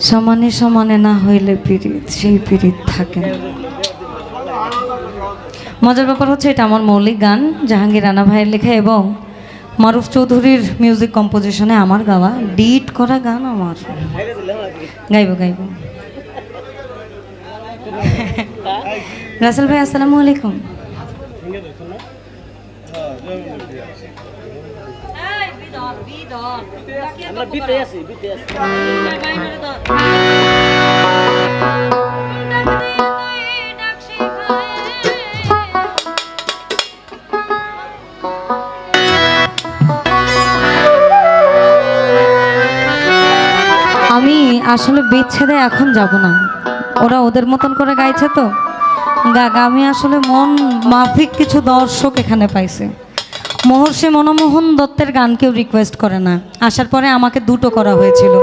সমানে সমানে না হইলে পীড়িত, সেই পীড়িত থাকে না। মজার ব্যাপার হচ্ছে এটা আমার মৌলিক গান, জাহাঙ্গীর রানা ভাইয়ের লেখা এবং মারুফ চৌধুরীর মিউজিক কম্পোজিশনে আমার গাওয়া, ডিট করা গান আমার। গাইব গাইব। রাসেল ভাই আসসালামু আলাইকুম। আমি আসলে বিচ্ছেদে এখন যাব না, ওরা ওদের মতন করে গাইছে তো আমি আসলে মন মাফিক কিছু দর্শক এখানে পাইছে। মহর্ষি মনমোহন দত্তের গান কেউ রিকোয়েস্ট করে না, আসার পরে আমাকে দুটো করা হয়েছিল।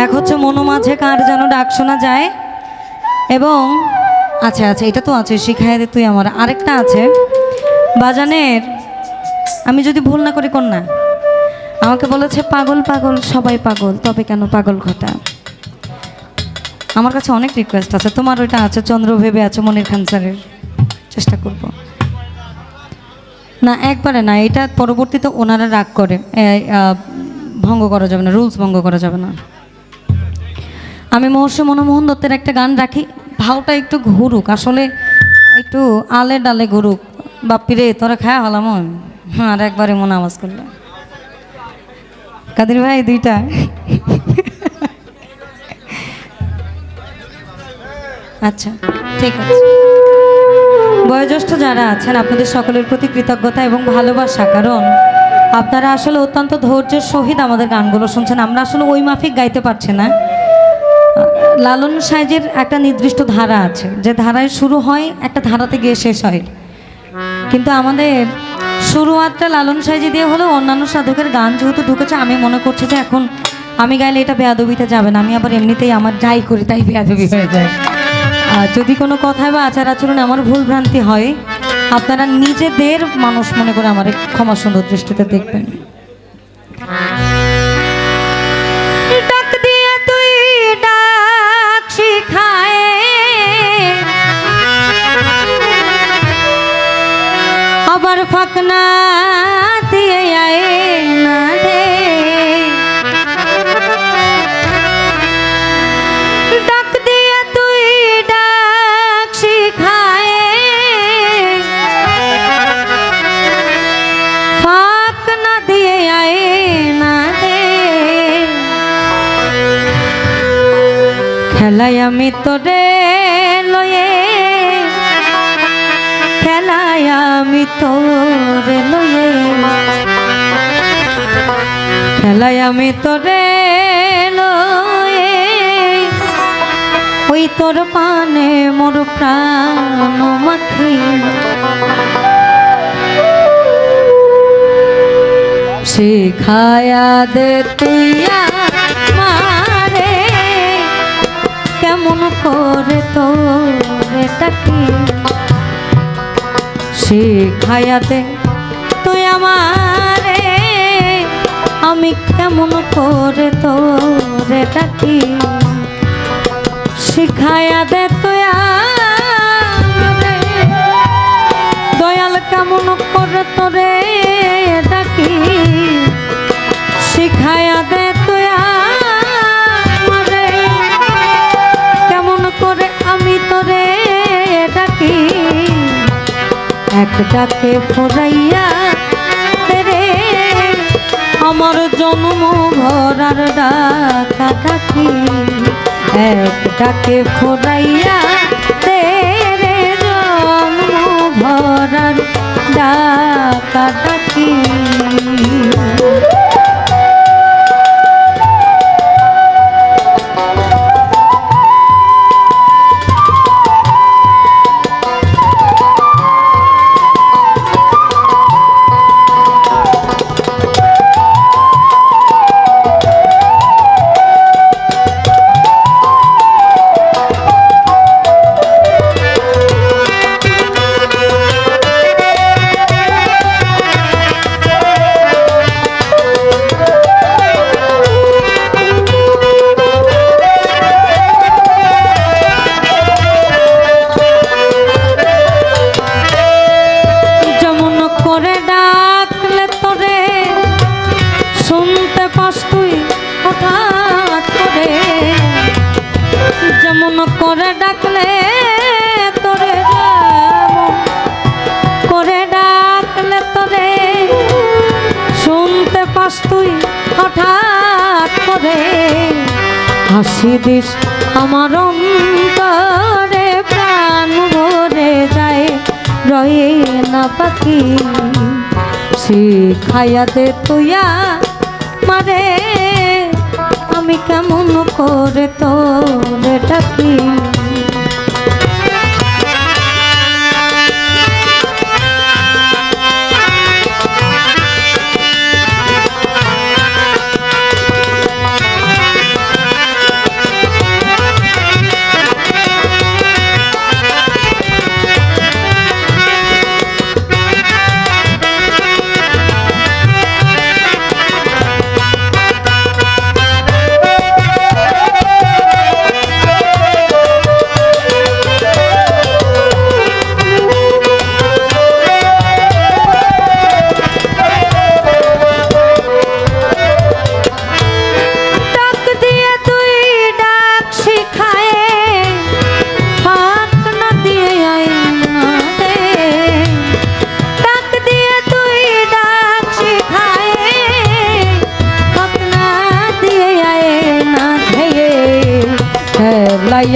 এক হচ্ছে মনো মাঝে কার যেন ডাক শোনা যায়, এবং আচ্ছা আচ্ছা এটা তো আছে শিখাই দে তুই আমার, আরেকটা আছে বাজানের, আমি যদি ভুল না করি কন্যা আমাকে বলেছে পাগল পাগল সবাই পাগল তবে কেন পাগল ঘটা। আমার কাছে অনেক রিকোয়েস্ট আছে, তোমার ওইটা আছে চন্দ্র ভেবে আছে মনির খান স্যারের, চেষ্টা করব না একবারে না, এটা পরবর্তীতে ওনারা রাগ করে, ভঙ্গ করা যাবে না, রুলস ভঙ্গ করা যাবে না। আমি মহর্ষি মনমোহন দত্তের একটা গান রাখি, ভাওটা একটু ঘুরুক, আসলে একটু আলে ডালে ঘুরুক। বাপ্পিরে তোরা খায়া হলাম আর একবারে মনে আওয়াজ করলে কাদের ভাই দুইটা। আচ্ছা ঠিক আছে, বয়োজ্যেষ্ঠ যারা আছেন আপনাদের সকলের প্রতি কৃতজ্ঞতা এবং ভালোবাসা, কারণ আপনারা আসলে অত্যন্ত ধৈর্যের সহিত আমাদের গানগুলো শুনছেন। আমরা আসলে ওই মাফিক গাইতে পারছি না, লালন সাইজের একটা নির্দিষ্ট ধারা আছে, যে ধারায় শুরু হয় একটা ধারাতে গিয়ে শেষ হয়, কিন্তু আমাদের শুরুয়াতটা লালন সাইজি দিয়ে হলেও অন্যান্য সাধকের গান যেহেতু ঢুকেছে, আমি মনে করছি যে এখন আমি গাইলে এটা বেয়াদবিতে যাবে না, আমি আবার এমনিতেই আমার যাই করি তাই বেয়াদবি হয়ে যায়। আর যদি কোনো কথায় বা আচার আচরণে আমার ভুল ভ্রান্তি হয়, আপনারা নিজেদের মানুষ মনে করে আমার ক্ষমা সুন্দর দৃষ্টিতে দেখবেন। ডাক দিয়ে তুই ডাক শিখায়, আবার ফাঁকনা দিয়ে আয় না দে, ডাক দিয়ে তুই ডাক শিখায়, ফাঁকনা দিয়ে আয় না দে, খেলায় আমি তোরে লয়ে, খেলায় আমি তোরে লয়ে, খেলায় আমি তোরে লয়ে, ওই তোর পানে মোর প্রাণ মাখি, শিখায়া দে তুই আমারে, কেমন করে তোরে ডাকি, শিখায়া দে তুই আমারে, আমি কেমন করে তোরে ডাকি, শিখায়া দে তুই আমারে, দয়াল কেমন করে তোরে ডাকি, শিখায়া দে তুই আমারে, কেমন করে আমি তোরে ডাকি, এক ডাকে ফোরাইয়া রে আমার জন্ম ভরার ডাকা ডাকি, এক ডাকে ফোরাইয়া রে জন্ম ভরার ডাকা ডাকি। ডাকলে তোরে শুনতে পাস তুই হঠাৎ করে, যেমন করে ডাকলে তোরে, যেমন করে ডাকলে তোরে শুনতে পাস তুই হঠাৎ করে। হাসি দিস আমার অন্তরে, প্রাণ ভরে যায় রয়ে না পাখি। শিখাইয়া দে তুইয়া মারে, আমি কেমন করে তোরে ডাকি।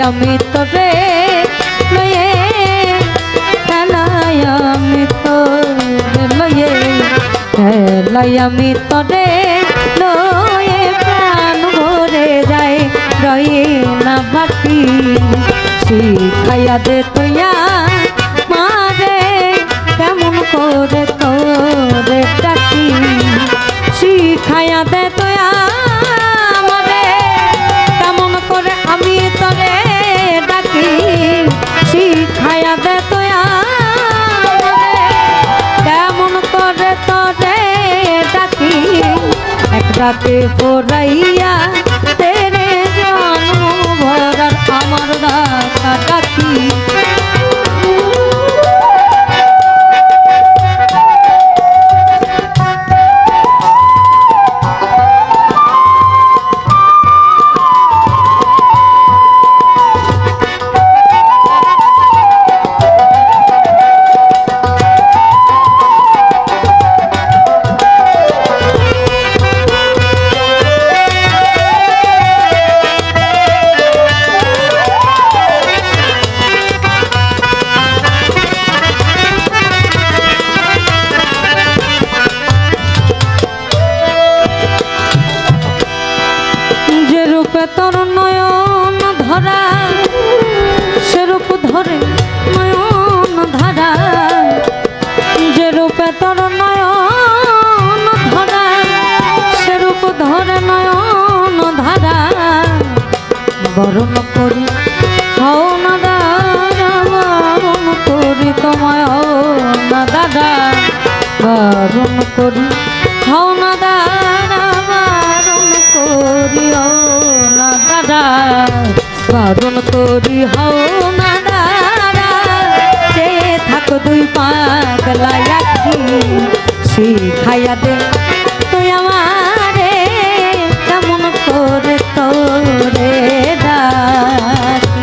আমি তোরে লয়ে, আমি তোরে লয়ে, আমি তোরে লয়ে, প্রাণ ভরে যায় রয়ে না বাকি। শিখাইয়া দে তুইয়া মারে, কেমন করে তোরে ডাকি। শিখাইয়া দে তুইয়া মারে, কেমন করে আমি তোরে ডাকি। শিখাইয়া দে তুইয়া মারে, কেমন করে তোরে ডাকি। এক রাতে পড়াইয়া তেরে জন্ম ভরার আমার ডাকা ডাকি। তোর নয়ন ধরা, সেরূপ ধরে নয়ন ধারা। যে রূপে তোর নয়ন ধরা, সেরূপ ধরে নয়ন ধারা। বরণ করি হও না দাদা, বরণ করি তোমায় হও না দাদা। বরণ করি হও না দাদা, বরণ করি বারণ করি হও না দাঁড়া। সে থাকো দুই পাগলা আখি। শিখাইয়া দে তুই আমারে, কেমন করে তোরে ডাকি।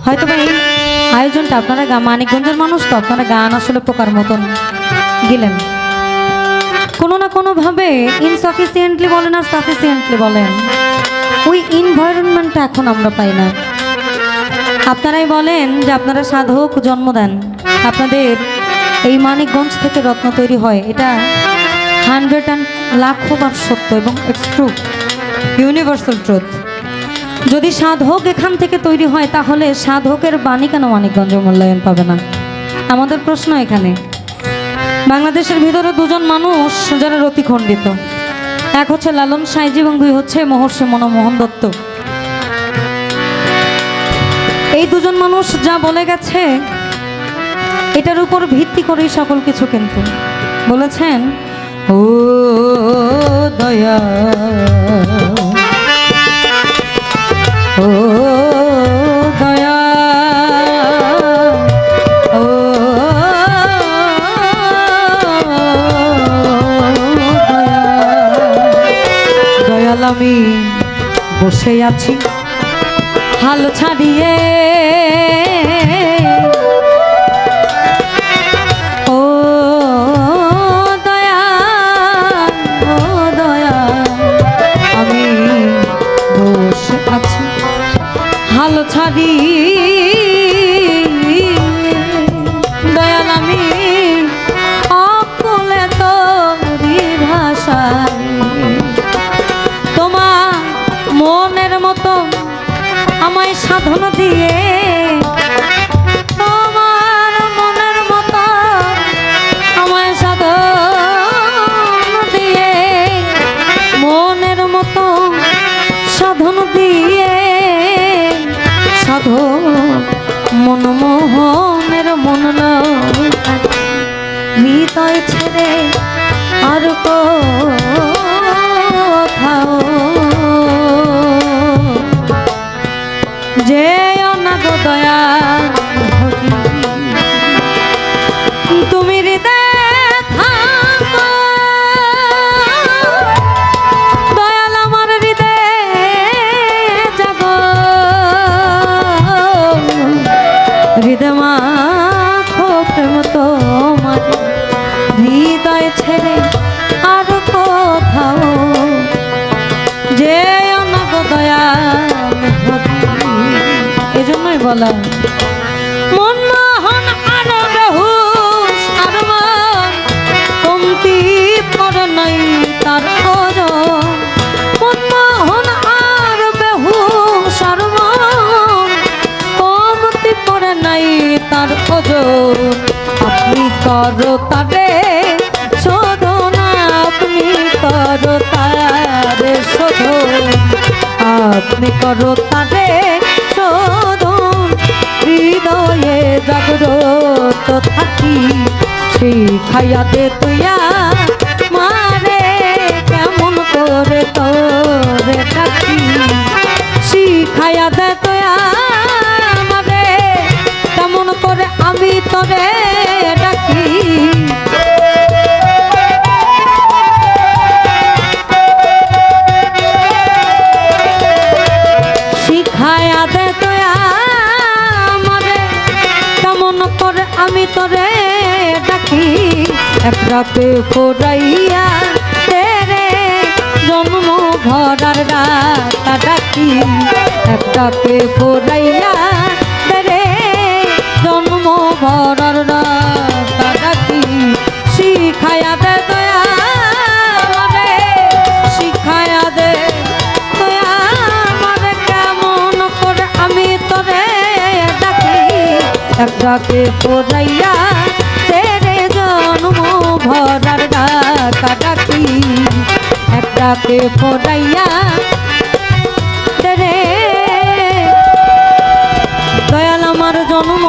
হয়তো এই আয়োজনটা আপনারা মানিকগঞ্জের মানুষ তো, আপনারা গান আসলে পোকার মতন গেলেন, কোনো না কোনোভাবে ইনসাফিসিয়েন্টলি বলেন আর সাফিসিয়েন্টলি বলেন, ওই এনভায়রনমেন্টটা এখন আমরা পাই না। আপনারাই বলেন যে আপনারা সাধক জন্ম দেন, আপনাদের এই মানিকগঞ্জ থেকে রত্ন তৈরি হয়, এটা 100 সত্য এবং ইটস ট্রু, ইউনিভার্সাল ট্রুথ। যদি সাধক এখান থেকে তৈরি হয় তাহলে সাধকের বাণী কেন মানিকগঞ্জে মূল্যায়ন পাবে না? আমাদের প্রশ্ন এখানে। বাংলাদেশের ভিতরে দুজন মানুষ যারা রতিখণ্ডিত, এক হচ্ছে লালন সাঁইজি এবং দুই হচ্ছে মহর্ষি মনমোহন দত্ত। এই দুজন মানুষ যা বলে গেছে এটার উপর ভিত্তি করেই সকল কিছু কিন্তু বলেছেন। ও দয়া, ও দয়া, ও দয়া, দয়াল আমি বসে আছি হাল ছাড়িয়ে, ও দয়া, ও দয়া আমি বসে আছি হাল ছাড়ি, দয়াল আমি অকুলে তোরি ভাষায়, তোমার মনের মতো আমায় সাধন দিয়ে, তোমার মনের মতো আমায় সাধন দিয়ে, মনের মতো সাধন দিয়ে, সাধো মনমোহনের মন হৃদয় ছেড়ে আর কোথাও যে অনাগ দয়া, তুমি হৃদয়ে থাকো, দয়াল আমার হৃদয়ে জাগো, হৃদয় মাখো প্রেম তোমার হৃদয় ছেড়ে আর কোথাও যে অনাগ দয়া, এজন্যই বলা মনমোহন আর বেহুশ আর মন কমতি পড়ে নাই তার ওজন, মনমোহন আর বেহুশ আর মন কমতি পড়ে নাই তার ওজন, আপনি করো তারে শোধন, আপনি করো তারে শোধন, আপনি করো তারে শোধন, হৃদয়ে জাগ্রত থাকি শিখাইয়া দে তুইয়া মারে, কেমন করে তোরে ডাকি শিখাইয়া দে তুইয়া মারে, কেমন করে আমি তোরে ডাকি, শিখায়া দে তোয়া আমারে, কেমন করে আমি তোরে ডাকি, এক রাতে ফোরাইয়া তেরে জন্ম ভরার রাতা ডাকি, এক রাতে ফোরাইয়া তেরে জন্ম ভরার রাতা ডাকি, শিখায়া দে তোয়া আমারে, শিখায়া দে তোয়া আমারে, কেমন করে আমি তোরে ডাকি, এক ডাকে ফোরাইয়া তেরে জন্ম ভরার ডাকা ডাকি, এক ডাকে ফোরাইয়া তেরে, দয়াল আমার জন্ম